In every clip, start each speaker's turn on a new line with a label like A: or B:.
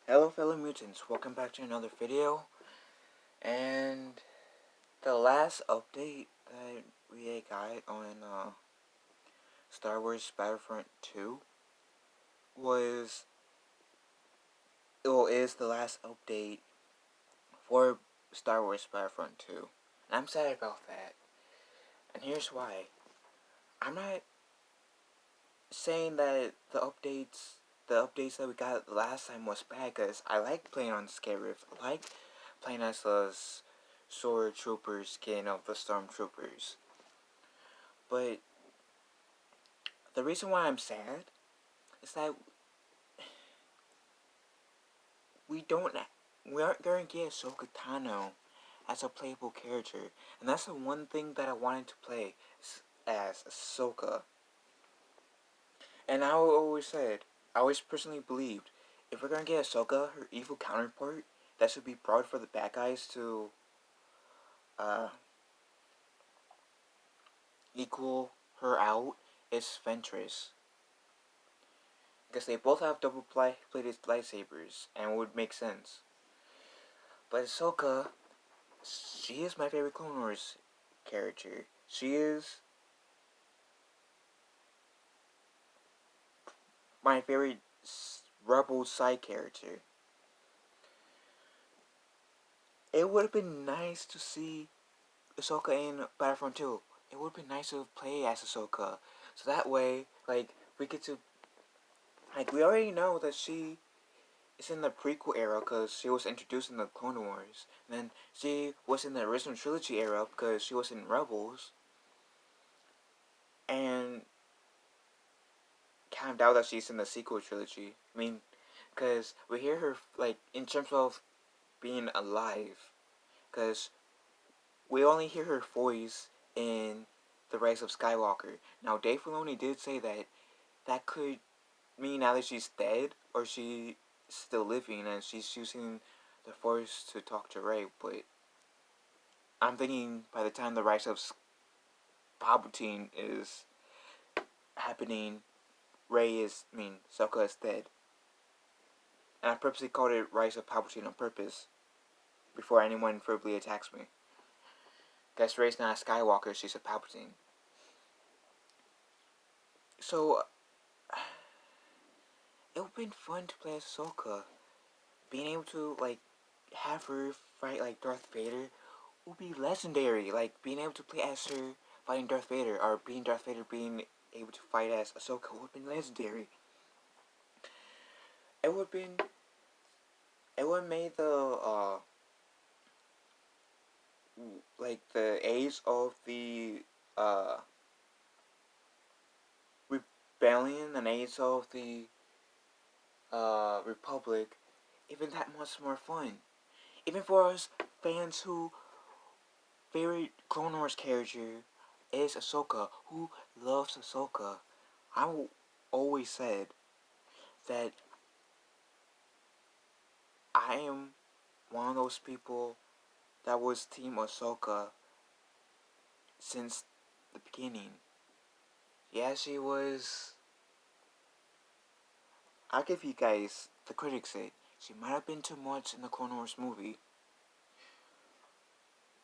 A: Hello fellow mutants, welcome back to another video, and the last update that we got on Star Wars Battlefront 2 was, is the last update for Star Wars Battlefront 2, and I'm sad about that, and here's why. I'm not saying that the updates that we got last time was bad, because I like playing on Scarif. I like playing as the Sword Trooper skin of the Stormtroopers. But the reason why I'm sad is that we aren't going to get Ahsoka Tano as a playable character, and that's the one thing that I wanted to play as Ahsoka. And I always personally believed, if we're gonna get Ahsoka, her evil counterpart, that should be brought for the bad guys to uh, equal her out, is Ventress. Because they both have double-bladed lightsabers, and it would make sense. But Ahsoka, she is my favorite Clone Wars character. She is my favorite Rebel side character. It would have been nice to see Ahsoka in Battlefront 2. It would have been nice to play as Ahsoka. So that way, we get to, we already know that she is in the prequel era because she was introduced in the Clone Wars. And then she was in the original trilogy era because she was in Rebels. And kind of doubt that she's in the sequel trilogy. I mean, because we hear her, in terms of being alive. Because we only hear her voice in The Rise of Skywalker. Now, Dave Filoni did say that that could mean either she's dead or she's still living and she's using the Force to talk to Rey, but I'm thinking by the time The Rise of Palpatine is happening, Ahsoka is dead. And I purposely called it Rise of Palpatine on purpose, before anyone verbally attacks me. Because Rey's not a Skywalker, she's a Palpatine. So, it would've been fun to play as Ahsoka. Being able to, have her fight like Darth Vader would be legendary. Being able to play as her fighting Darth Vader, or being Darth Vader being able to fight as Ahsoka would have been legendary. It would have been, it would have made the age of the, rebellion and age of the, Republic even that much more fun. Even for us fans who favorite Clone Wars character is Ahsoka, who loves Ahsoka. I always said that I am one of those people that was Team Ahsoka since the beginning. Yeah, she was. I'll give you guys the critics say she might have been too much in the Clone Wars movie,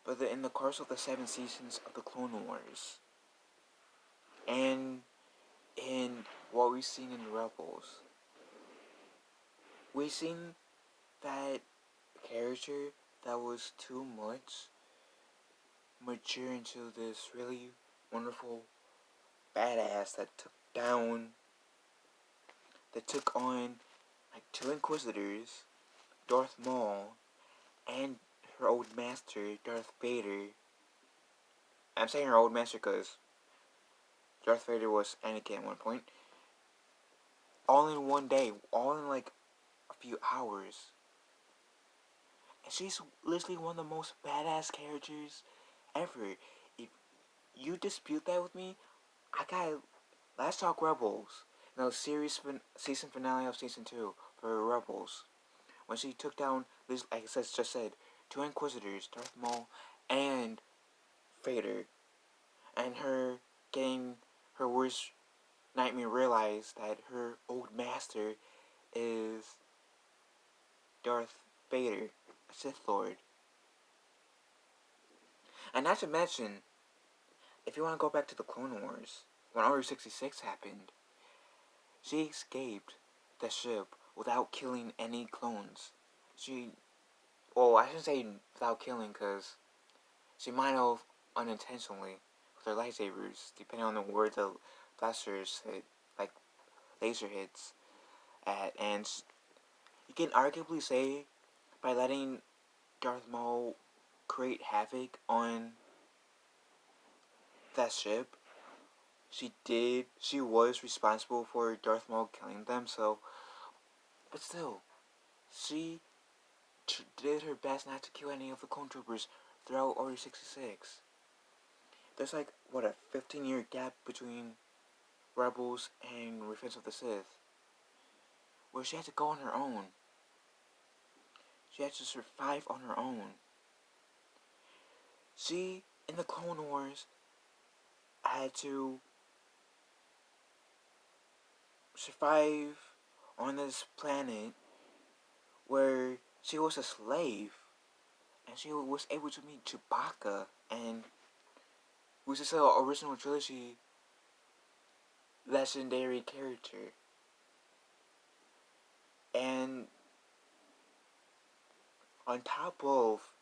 A: but in the course of the 7 seasons of the Clone Wars, and in what we've seen in Rebels, we've seen that character that was too much mature into this really wonderful badass that took on 2 Inquisitors, Darth Maul, and her old master, Darth Vader. I'm saying her old master because Darth Vader was Anakin at one point. All in one day, all in a few hours. And she's literally one of the most badass characters ever. If you dispute that with me, I got Let's Talk Rebels. Season finale of season 2 for Rebels. When she took down, like I just said, 2 Inquisitors, Darth Maul, and Vader. And her getting her worst nightmare realized that her old master is Darth Vader, a Sith Lord. And not to mention, if you want to go back to the Clone Wars, when Order 66 happened, she escaped the ship without killing any clones. Well, I shouldn't say without killing, because she might have unintentionally with her lightsabers, depending on where the blasters hit, like laser hits at. And you can arguably say, by letting Darth Maul create havoc on that ship, she was responsible for Darth Maul killing them, so, but still, she did her best not to kill any of the clone troopers throughout Order 66. There's like, what, a 15-year gap between Rebels and Revenge of the Sith, where she had to go on her own. She had to survive on her own. She, in the Clone Wars, had to survive on this planet where she was a slave, and she was able to meet Chewbacca, and who's just an original trilogy legendary character. And on top of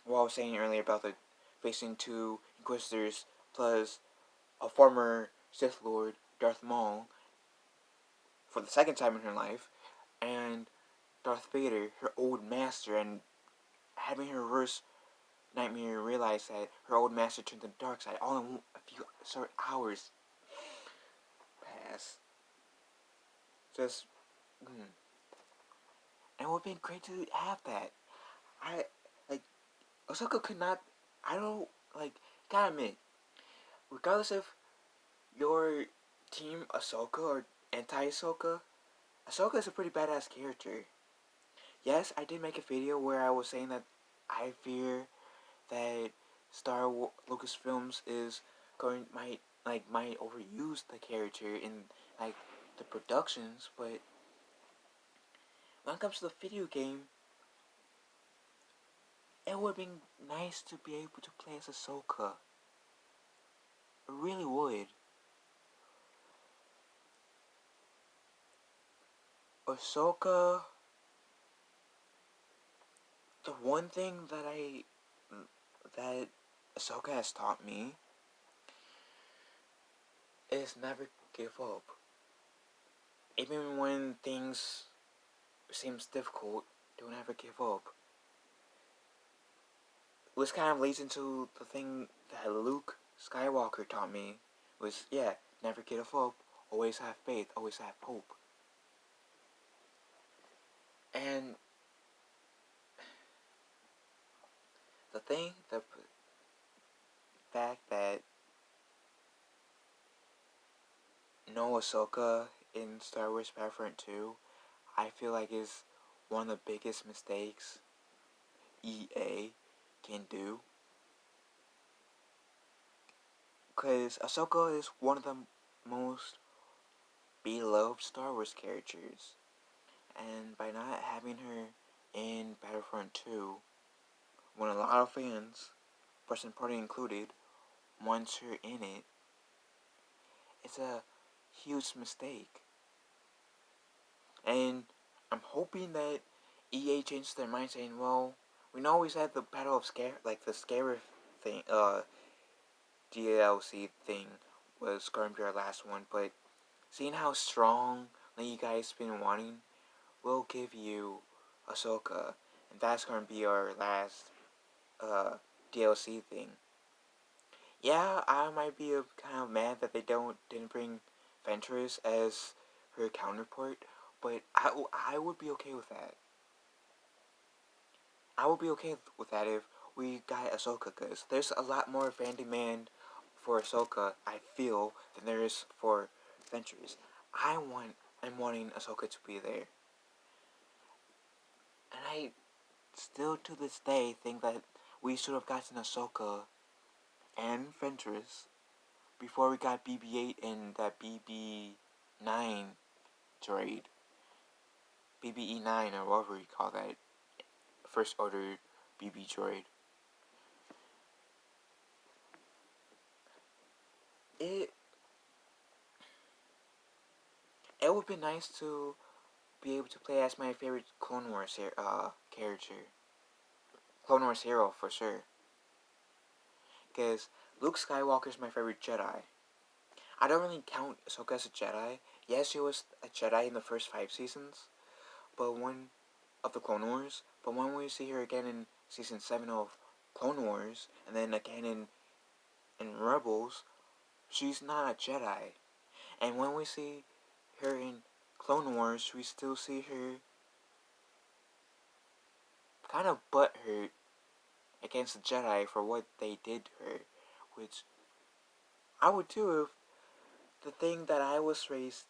A: what I was saying earlier about the facing two Inquisitors plus a former Sith Lord, Darth Maul, for the second time in her life, and Darth Vader, her old master, and having her worst nightmare realize that her old master turned to the dark side all in a few short hours pass. Just, and it would have been great to have that. Like, Ahsoka could not, I don't, gotta admit, regardless of your team Ahsoka or anti-Ahsoka, Ahsoka is a pretty badass character. Yes, I did make a video where I was saying that I fear that Lucasfilms is might overuse the character in the productions, but when it comes to the video game, it would have been nice to be able to play as Ahsoka. It really would. Ahsoka, the one thing that Ahsoka has taught me is never give up. Even when things seems difficult, don't ever give up. Which kind of leads into the thing that Luke Skywalker taught me, was, never give up, always have faith, always have hope. And the fact that no Ahsoka in Star Wars Battlefront 2, I feel like is one of the biggest mistakes EA can do. Because Ahsoka is one of the most beloved Star Wars characters. And by not having her in Battlefront 2, when a lot of fans, Person Party included, wants her in it, it's a huge mistake. And I'm hoping that EA changes their mind, saying, well, we always had the Battle of the Scarif thing, DLC thing was going to be our last one, but seeing how strong that you guys been wanting, we'll give you Ahsoka, and that's going to be our last DLC thing. Yeah, I might be kind of mad that they didn't bring Ventress as her counterpart, but I would be okay with that. I would be okay with that if we got Ahsoka, because there's a lot more fan demand for Ahsoka, I feel, than there is for Ventress. I'm wanting Ahsoka to be there. And I still to this day think that we should have gotten Ahsoka and Ventress before we got BB-8 and that BB-9 trade. BBE-9 or whatever you call that First Order BB droid. It it would be nice to be able to play as my favorite Clone Wars character. Clone Wars hero for sure. Because Luke Skywalker is my favorite Jedi. I don't really count Ahsoka as a Jedi. Yes, she was a Jedi in the first 5 seasons, but one of the Clone Wars. But when we see her again in season 7 of Clone Wars, and then again in Rebels, she's not a Jedi. And when we see her in Clone Wars, we still see her kind of butthurt against the Jedi for what they did to her, which I would too if the thing that I was raised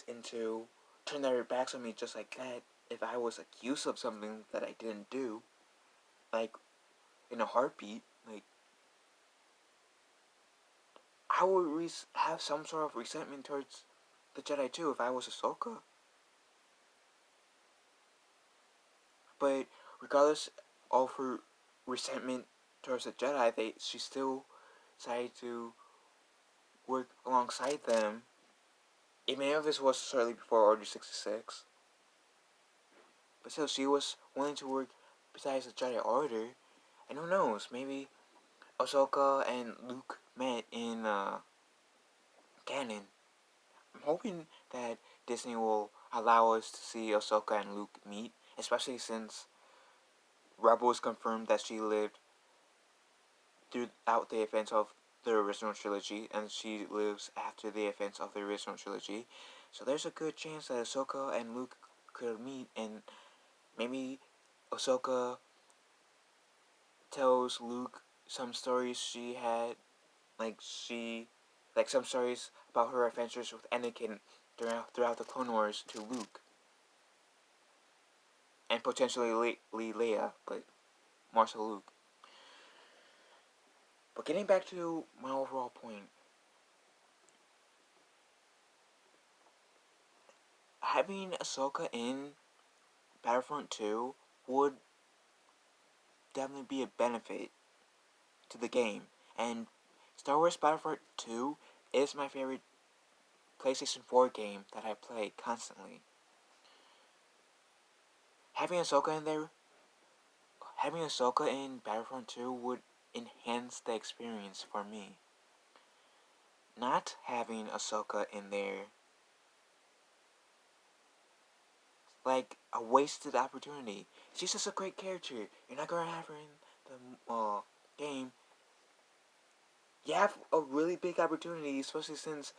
A: into turned their backs on me just like that. If I was accused of something that I didn't do, like in a heartbeat, like I would have some sort of resentment towards the Jedi too if I was Ahsoka. But regardless of her resentment towards the Jedi, she still decided to work alongside them. Even if this was certainly before Order 66. But still, she was willing to work besides the Jedi Order. And who knows, maybe Ahsoka and Luke met in canon. I'm hoping that Disney will allow us to see Ahsoka and Luke meet, especially since Rebels confirmed that she lived throughout the events of the original trilogy, and she lives after the events of the original trilogy. So there's a good chance that Ahsoka and Luke could meet, and maybe Ahsoka tells Luke some stories she had, like some stories about her adventures with Anakin throughout the Clone Wars to Luke, and potentially Leia, but more so Luke. But getting back to my overall point, having Ahsoka in Battlefront 2 would definitely be a benefit to the game, and Star Wars Battlefront 2 is my favorite PlayStation 4 game that I play constantly. Having Ahsoka in Battlefront 2 would enhance the experience for me. Not having Ahsoka in there, like a wasted opportunity. She's just a great character. You're not gonna have her in the game. You have a really big opportunity, especially since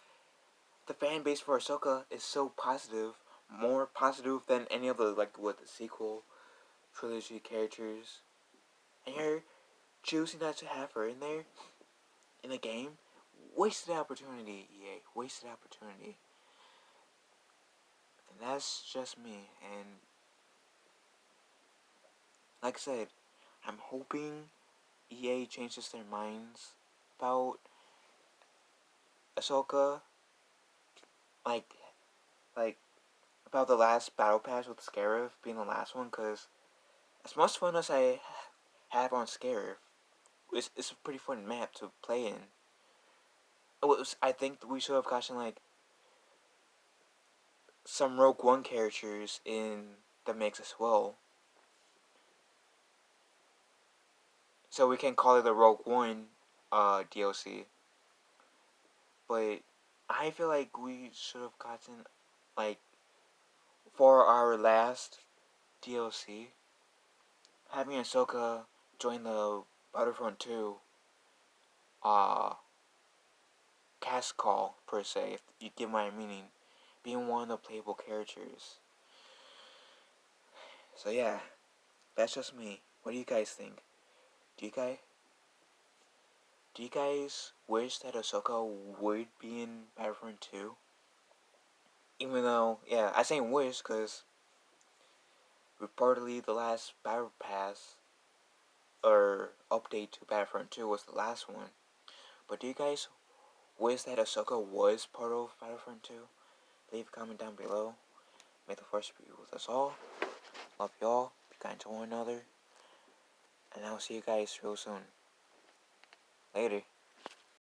A: the fan base for Ahsoka is so positive, more positive than any of the the sequel trilogy characters, and you're choosing not to have her in there in the game. Wasted opportunity, EA. Wasted opportunity. And that's just me. And like I said, I'm hoping EA changes their minds about Ahsoka, like like about the last battle pass with Scarif being the last one, because as much fun as I have on Scarif, it's a pretty fun map to play in. I think we should have gotten some Rogue One characters in the mix as well, so we can call it the Rogue One DLC. But I feel like we should have gotten for our last DLC, having Ahsoka join the Battlefront 2 cast call, per se, if you get my meaning, being one of the playable characters. So yeah, that's just me. What do you guys think? Do you guys wish that Ahsoka would be in Battlefront 2? Even though, yeah, I say wish because reportedly the last Battle Pass or update to Battlefront 2 was the last one. But do you guys wish that Ahsoka was part of Battlefront 2? Leave a comment down below. May the force be with us all. Love y'all. Be kind to one another. And I'll see you guys real soon. Later.